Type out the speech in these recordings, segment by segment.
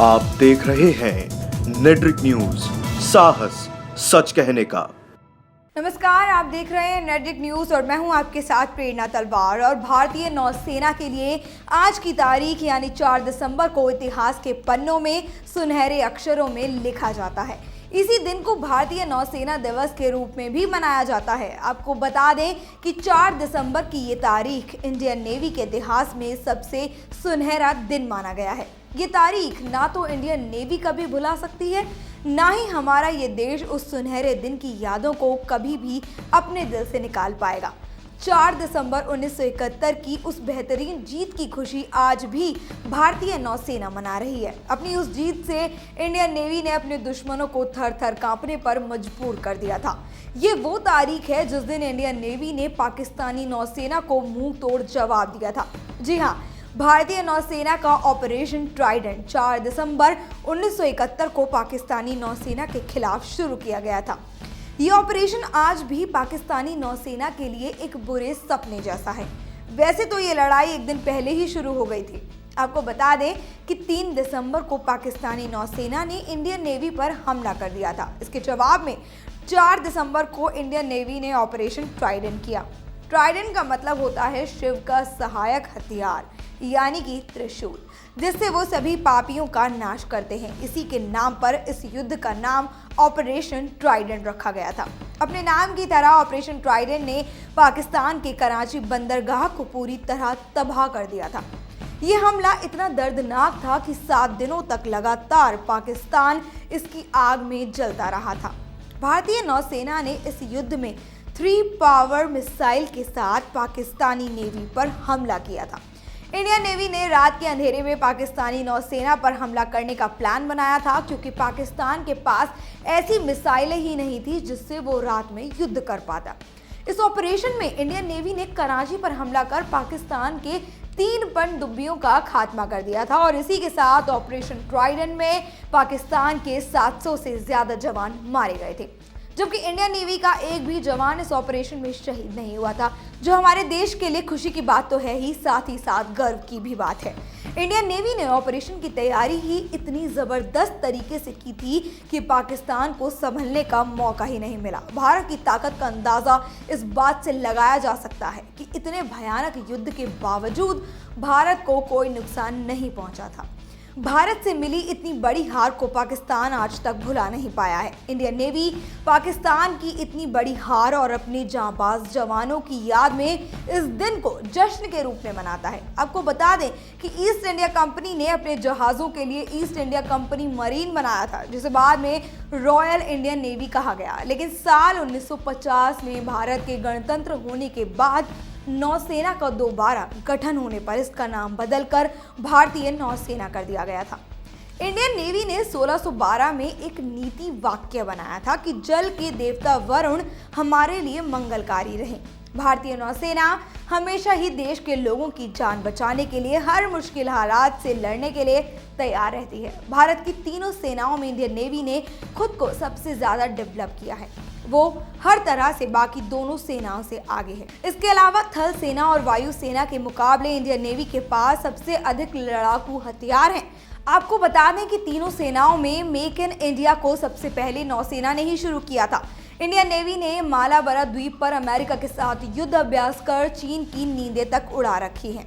आप देख रहे हैं नेट्रिक न्यूज, साहस सच कहने का। नमस्कार, आप देख रहे हैं नेट्रिक न्यूज और मैं हूं आपके साथ प्रेरणा तलवार। और भारतीय नौसेना के लिए आज की तारीख यानी 4 दिसंबर को इतिहास के पन्नों में सुनहरे अक्षरों में लिखा जाता है। इसी दिन को भारतीय नौसेना दिवस के रूप में भी मनाया जाता है। आपको बता दें कि 4 दिसंबर की ये तारीख इंडियन नेवी के इतिहास में सबसे सुनहरा दिन माना गया है। ये तारीख ना तो इंडियन नेवी कभी भुला सकती है, ना ही हमारा ये देश उस सुनहरे दिन की यादों को कभी भी अपने दिल से निकाल पाएगा। 4 दिसंबर 1971 की उस बेहतरीन जीत की खुशी आज भी भारतीय नौसेना मना रही है। अपनी उस जीत से इंडियन नेवी ने अपने दुश्मनों को थर थर कांपने पर मजबूर कर दिया था। ये वो तारीख है जिस दिन इंडियन नेवी ने पाकिस्तानी नौसेना को मुंह तोड़ जवाब दिया था। जी हाँ, भारतीय नौसेना का ऑपरेशन ट्राइडेंट 4 दिसंबर 1971 को पाकिस्तानी नौसेना के खिलाफ शुरू किया गया था। ये ऑपरेशन आज भी पाकिस्तानी नौसेना के लिए एक बुरे सपने जैसा है। वैसे तो ये लड़ाई एक दिन पहले ही शुरू हो गई थी। आपको बता दें कि 3 दिसंबर को पाकिस्तानी नौसेना ने इंडियन नेवी पर हमला कर दिया था। इसके जवाब में 4 दिसंबर को इंडियन नेवी ने ऑपरेशन ट्राइडेंट किया। ट्राइडेंट का मतलब होता है शिव का सहायक हथियार, यानी कि त्रिशूल, जिससे वो सभी पापियों का नाश करते हैं। इसी के नाम पर इस युद्ध का नाम ऑपरेशन ट्राइडेंट रखा गया था। अपने नाम की तरह ऑपरेशन ट्राइडेंट ने पाकिस्तान के कराची बंदरगाह को पूरी तरह तबाह कर दिया था। ये हमला इतना दर्दनाक था कि 7 दिनों तक लगातार पाकिस्तान इसकी आग में जलता रहा था। भारतीय नौसेना ने इस युद्ध में 3 पावर मिसाइल के साथ पाकिस्तानी नेवी पर हमला किया था। इंडियन नेवी ने रात के अंधेरे में पाकिस्तानी नौसेना पर हमला करने का प्लान बनाया था, क्योंकि पाकिस्तान के पास ऐसी मिसाइलें ही नहीं थी जिससे वो रात में युद्ध कर पाता। इस ऑपरेशन में इंडियन नेवी ने कराची पर हमला कर पाकिस्तान के 3 पनडुब्बियों का खात्मा कर दिया था और इसी के साथ ऑपरेशन ट्राइडेंट में पाकिस्तान के 700 से ज्यादा जवान मारे गए थे, जबकि इंडियन नेवी का एक भी जवान इस ऑपरेशन में शहीद नहीं हुआ था, जो हमारे देश के लिए खुशी की बात तो है ही साथ गर्व की भी बात है। इंडियन नेवी ने ऑपरेशन की तैयारी ही इतनी जबरदस्त तरीके से की थी कि पाकिस्तान को संभलने का मौका ही नहीं मिला। भारत की ताकत का अंदाजा इस बात से लगाया जा सकता है कि इतने भयानक युद्ध के बावजूद भारत को कोई नुकसान नहीं पहुंचा था। भारत से मिली इतनी बड़ी हार को पाकिस्तान आज तक भुला नहीं पाया है। इंडियन नेवी पाकिस्तान की इतनी बड़ी हार और अपने जांबाज जवानों की याद में इस दिन को जश्न के रूप में मनाता है। आपको बता दें कि ईस्ट इंडिया कंपनी ने अपने जहाज़ों के लिए ईस्ट इंडिया कंपनी मरीन बनाया था, जिसे बाद में रॉयल इंडियन नेवी कहा गया। लेकिन साल 1950 में भारत के गणतंत्र होने के बाद नौसेना का दोबारा गठन होने पर इसका नाम बदलकर भारतीय नौसेना कर दिया गया था। इंडियन नेवी ने 1612 में एक नीति वाक्य बनाया था कि जल के देवता वरुण हमारे लिए मंगलकारी रहें। भारतीय नौसेना हमेशा ही देश के लोगों की जान बचाने के लिए हर मुश्किल हालात से लड़ने के लिए तैयार रहती है। भारत की तीनों सेनाओं में इंडियन नेवी ने खुद को सबसे ज्यादा डेवलप किया है। वो हर तरह से बाकी दोनों सेनाओं से आगे है। इसके अलावा थल सेना और वायु सेना के मुकाबले इंडियन नेवी के पास सबसे अधिक लड़ाकू हथियार हैं। आपको बता दें कि तीनों सेनाओं में मेक इन इंडिया को सबसे पहले नौसेना ने ही शुरू किया था। इंडियन नेवी ने मालाबार द्वीप पर अमेरिका के साथ युद्ध अभ्यास कर चीन की नींदें तक उड़ा रखी हैं।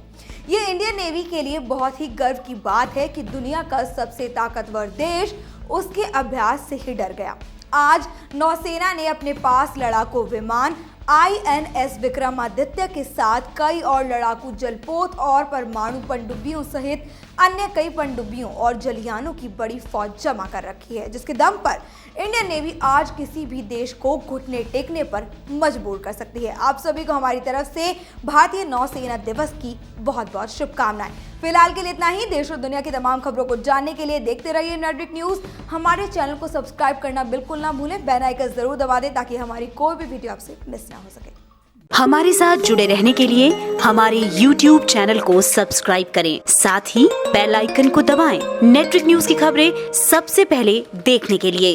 ये इंडियन नेवी के लिए बहुत ही गर्व की बात है कि दुनिया का सबसे ताकतवर देश उसके अभ्यास से ही डर गया। आज नौसेना ने अपने पास लड़ाकू विमान INS विक्रमादित्य के साथ कई और लड़ाकू जलपोत और परमाणु पनडुब्बियों सहित अन्य कई पनडुब्बियों और जलयानों की बड़ी फौज जमा कर रखी है, जिसके दम पर इंडियन नेवी आज किसी भी देश को घुटने टेकने पर मजबूर कर सकती है। आप सभी को हमारी तरफ से भारतीय नौसेना दिवस की बहुत बहुत शुभकामनाएं। फिलहाल के लिए इतना ही। देश और दुनिया की तमाम खबरों को जानने के लिए देखते रहिए नेट्रिक न्यूज। हमारे चैनल को सब्सक्राइब करना बिल्कुल ना भूलें, बेल आइकन जरूर दबा दें ताकि हमारी कोई भी वीडियो आपसे मिस ना हो सके। हमारे साथ जुड़े रहने के लिए हमारे YouTube चैनल को सब्सक्राइब करें, साथ ही बेल आइकन को दबाएं। नेट्रिक न्यूज की खबरें सबसे पहले देखने के लिए।